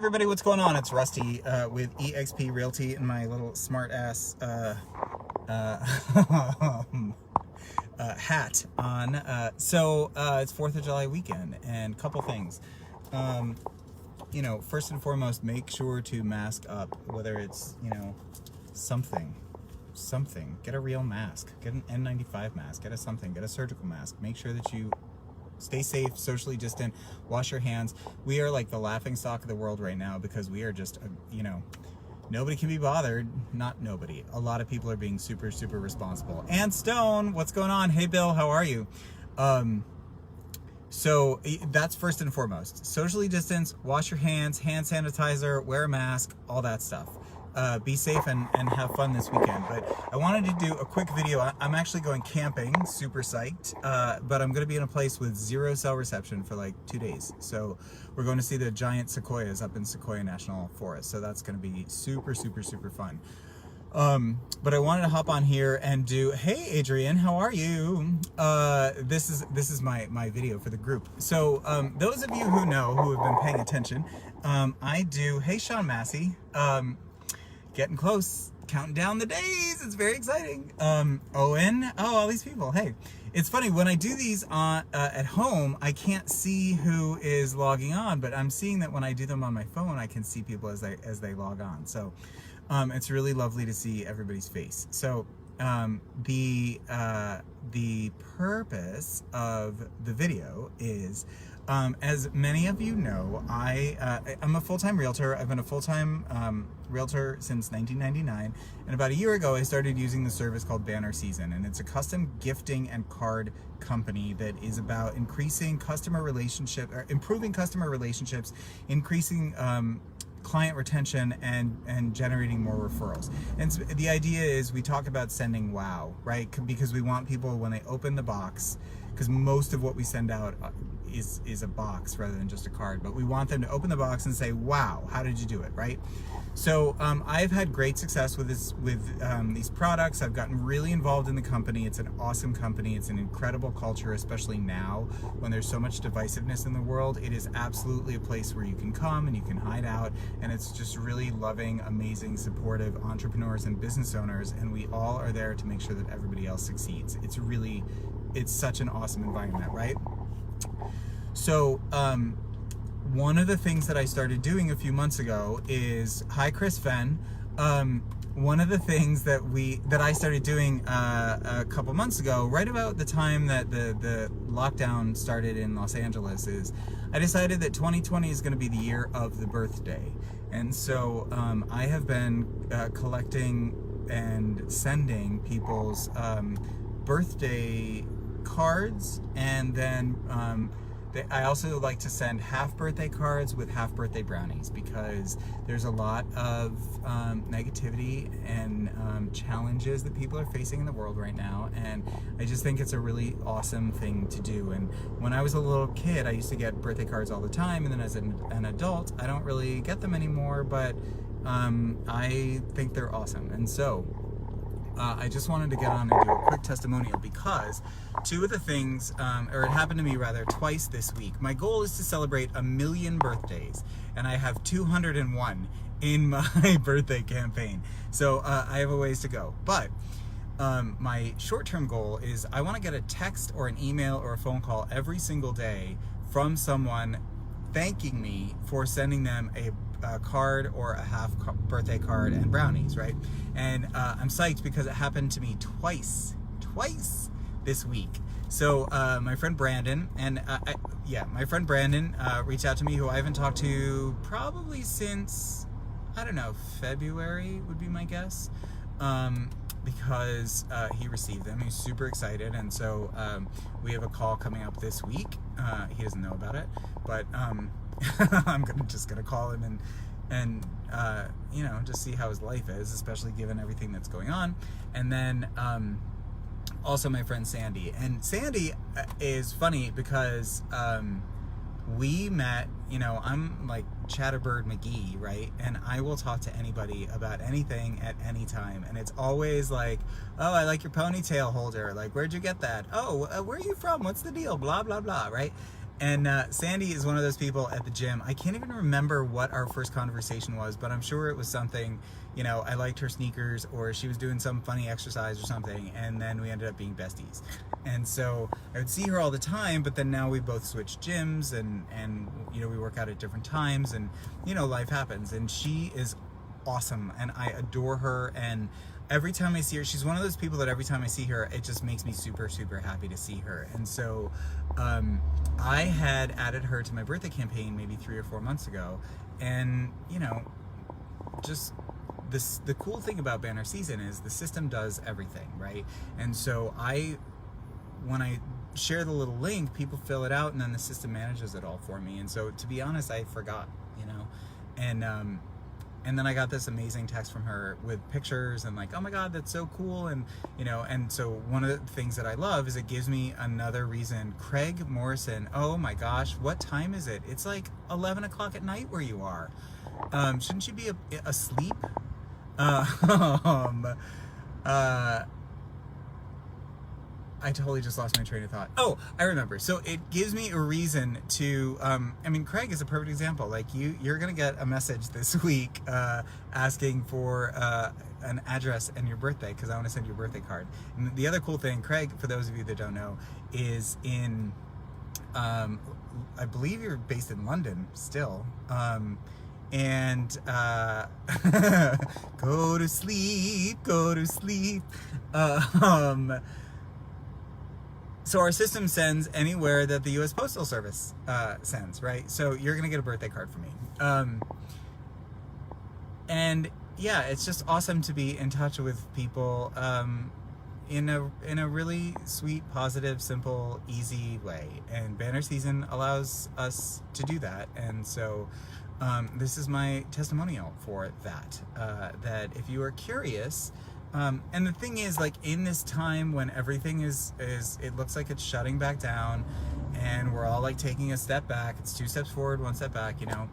Everybody, what's going on? It's Rusty with EXP Realty and my little smart ass hat on. It's 4th of July weekend, and couple things. First and foremost, make sure to mask up, whether it's, something. Get a real mask. Get an N95 mask. Get a surgical mask. Make sure that you stay safe, socially distant, wash your hands. We are like the laughing stock of the world right now because we are just, nobody can be bothered. Not nobody. A lot of people are being super, super responsible. And Stone, what's going on? Hey, Bill, how are you? So that's first and foremost. Socially distance, wash your hands, hand sanitizer, wear a mask, all that stuff. Be safe and have fun this weekend. But I wanted to do a quick video. I'm actually going camping, super psyched, but I'm going to be in a place with 0 cell reception for like 2 days. So we're going to see the giant sequoias up in Sequoia National Forest. So that's going to be super, super, super fun. But I wanted to hop on here and do, hey Adrian, how are you? This is my video for the group. So those of you who know, who have been paying attention, I do, hey Sean Massey, getting close, counting down the days. It's very exciting. Owen, all these people. Hey, it's funny when I do these at home, I can't see who is logging on, but I'm seeing that when I do them on my phone, I can see people as they log on. So it's really lovely to see everybody's face. So the purpose of the video is, as many of you know, I'm a full-time realtor. I've been a full-time realtor since 1999, and about a year ago I started using the service called Banner Season, and it's a custom gifting and card company that is about increasing customer relationship, or improving customer relationships, increasing client retention, and generating more referrals. And so the idea is we talk about sending wow, right? Because we want people, when they open the box, because most of what we send out is a box rather than just a card, but we want them to open the box and say, wow, how did you do it, right? So I've had great success with these products. I've gotten really involved in the company. It's an awesome company. It's an incredible culture, especially now when there's so much divisiveness in the world. It is absolutely a place where you can come and you can hide out, and it's just really loving, amazing, supportive entrepreneurs and business owners, and we all are there to make sure that everybody else succeeds. It's such an awesome environment, right? So one of the things that I started doing a few months ago is, hi Chris Fenn, one of the things that I started doing a couple months ago, right about the time that the lockdown started in Los Angeles, is I decided that 2020 is going to be the year of the birthday. And so I have been collecting and sending people's birthday cards, and then I also like to send half birthday cards with half birthday brownies, because there's a lot of negativity and challenges that people are facing in the world right now, and I just think it's a really awesome thing to do. And when I was a little kid, I used to get birthday cards all the time, and then as an adult, I don't really get them anymore, but I think they're awesome. And so I just wanted to get on and do a quick testimonial, because two of the things, or it happened to me rather twice this week. My goal is to celebrate 1 million birthdays, and I have 201 in my birthday campaign. So I have a ways to go. But my short-term goal is I want to get a text or an email or a phone call every single day from someone thanking me for sending them a card or a half birthday card and brownies, right? And I'm psyched because it happened to me twice this week. So my friend Brandon, and my friend Brandon reached out to me, who I haven't talked to probably since, I don't know, February would be my guess, because he received them. He's super excited, and so we have a call coming up this week. He doesn't know about it, but I'm just gonna call him and just see how his life is, especially given everything that's going on. And then also my friend Sandy. And Sandy is funny because we met, I'm like Chatterbird McGee, right? And I will talk to anybody about anything at any time. And it's always like, oh, I like your ponytail holder. Like, where'd you get that? Oh, where are you from? What's the deal? Blah, blah, blah, right? And Sandy is one of those people at the gym. I can't even remember what our first conversation was, but I'm sure it was something, you know, I liked her sneakers, or she was doing some funny exercise or something, and then we ended up being besties. And so I would see her all the time, but then now we both switched gyms, and you know, we work out at different times, and you know, life happens. And she is awesome, and I adore her, and every time I see her, she's one of those people that every time I see her, it just makes me super, super happy to see her. And so I had added her to my birthday campaign maybe 3 or 4 months ago, and you know, just the cool thing about banner season is the system does everything, right? And so when I share the little link, people fill it out, and then the system manages it all for me. And so, to be honest, I forgot, you know, and then I got this amazing text from her with pictures and like, oh my God, that's so cool. And, you know, and so one of the things that I love is it gives me another reason. Craig Morrison, oh my gosh, what time is it? It's like 11 o'clock at night where you are. Shouldn't you be asleep? I totally just lost my train of thought. Oh, I remember. So it gives me a reason to, I mean, Craig is a perfect example. Like you're going to get a message this week asking for an address and your birthday, because I want to send you a birthday card. And the other cool thing, Craig, for those of you that don't know, is in, I believe you're based in London still. And go to sleep, go to sleep. So our system sends anywhere that the U.S. Postal Service sends, right? So you're going to get a birthday card from me. And yeah, it's just awesome to be in touch with people in a really sweet, positive, simple, easy way. And banner season allows us to do that. And so this is my testimonial for that, that if you are curious, and the thing is, like, in this time when everything is it looks like it's shutting back down and we're all like taking a step back, it's 2 steps forward, 1 step back, you know,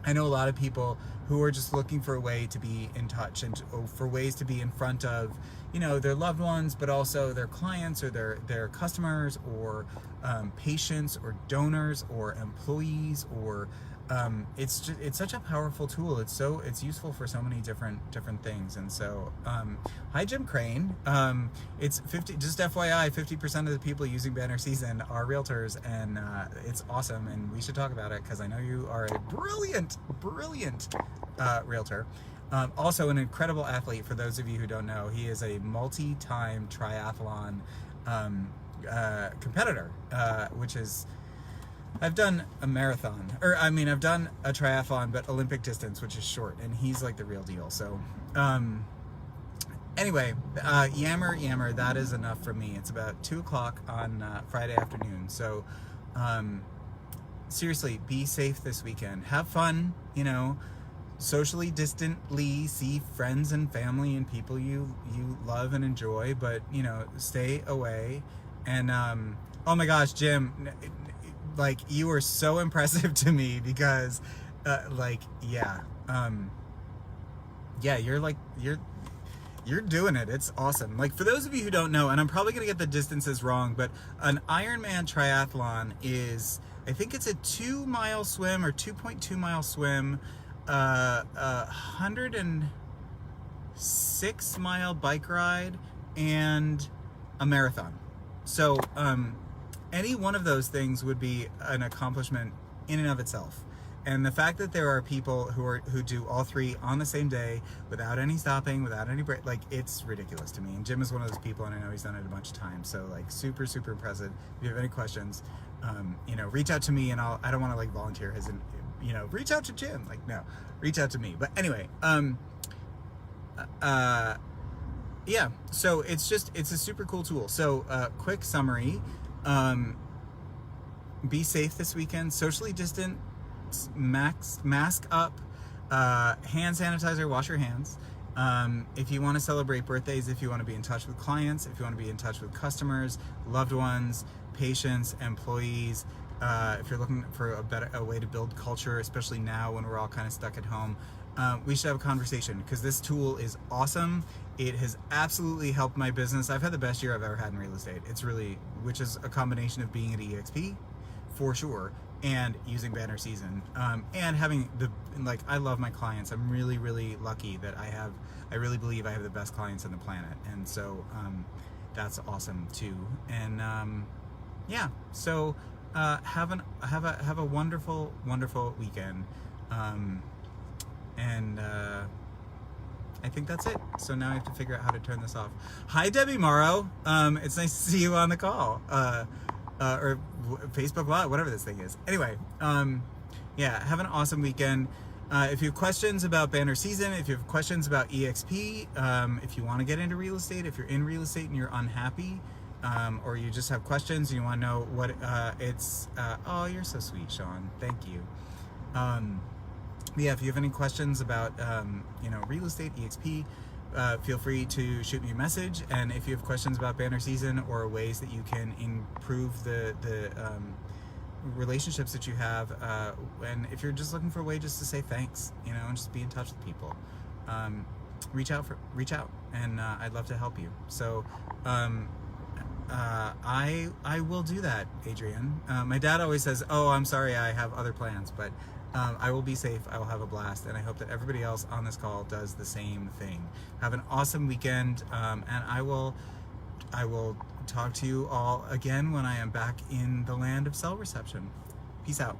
I know a lot of people who are just looking for a way to be in touch and for ways to be in front of, you know, their loved ones, but also their clients or their customers or patients or donors or employees, or it's such a powerful tool. It's useful for so many different things. And so hi Jim Crane. It's 50, just FYI, 50% of the people using banner season are realtors, and it's awesome, and we should talk about it because I know you are a brilliant realtor. Also an incredible athlete. For those of you who don't know, he is a multi-time triathlon competitor, which is, I've done a marathon, or I mean, I've done a triathlon, but Olympic distance, which is short, and he's like the real deal. So, anyway, yammer, that is enough for me. It's about 2 o'clock on Friday afternoon. So, seriously, be safe this weekend. Have fun, you know, socially distantly see friends and family and people you love and enjoy, but, you know, stay away. And, oh my gosh, Jim, like, you were so impressive to me because, yeah, you're doing it. It's awesome. Like, for those of you who don't know, and I'm probably going to get the distances wrong, but an Ironman triathlon is, I think it's a 2-mile swim or 2.2-mile swim, 106-mile bike ride, and a marathon. So, any one of those things would be an accomplishment in and of itself. And the fact that there are people who do all three on the same day without any stopping, without any break, like, it's ridiculous to me. And Jim is one of those people, and I know he's done it a bunch of times. So, like, super, super impressive. If you have any questions, you know, reach out to me, and I don't want to, like, volunteer his, you know, reach out to Jim. Like, no, reach out to me. But anyway, yeah, so it's a super cool tool. So, quick summary. Be safe this weekend. Socially distant, mask up, hand sanitizer, wash your hands. If you want to celebrate birthdays, if you want to be in touch with clients, if you want to be in touch with customers, loved ones, patients, employees, if you're looking for a way to build culture, especially now when we're all kind of stuck at home, we should have a conversation, because this tool is awesome. It has absolutely helped my business. I've had the best year I've ever had in real estate. It's really, which is a combination of being at EXP, for sure, and using banner season, and having I love my clients. I'm really, really lucky that I really believe I have the best clients on the planet, and so that's awesome too. And yeah, so have a wonderful, wonderful weekend, and I think that's it. So now I have to figure out how to turn this off. Hi, Debbie Morrow. It's nice to see you on the call, or Facebook Live, whatever this thing is. Anyway, yeah, have an awesome weekend. If you have questions about banner season, if you have questions about EXP, if you want to get into real estate, if you're in real estate and you're unhappy, or you just have questions and you want to know what oh, you're so sweet, Sean. Thank you. Yeah, if you have any questions about real estate, EXP, feel free to shoot me a message. And if you have questions about banner season or ways that you can improve the relationships that you have, and if you're just looking for a way just to say thanks, and just be in touch with people, reach out, and I'd love to help you. So I will do that, Adrian. My dad always says, "Oh, I'm sorry, I have other plans," but I will be safe. I will have a blast, and I hope that everybody else on this call does the same thing. Have an awesome weekend, and I will talk to you all again when I am back in the land of cell reception. Peace out.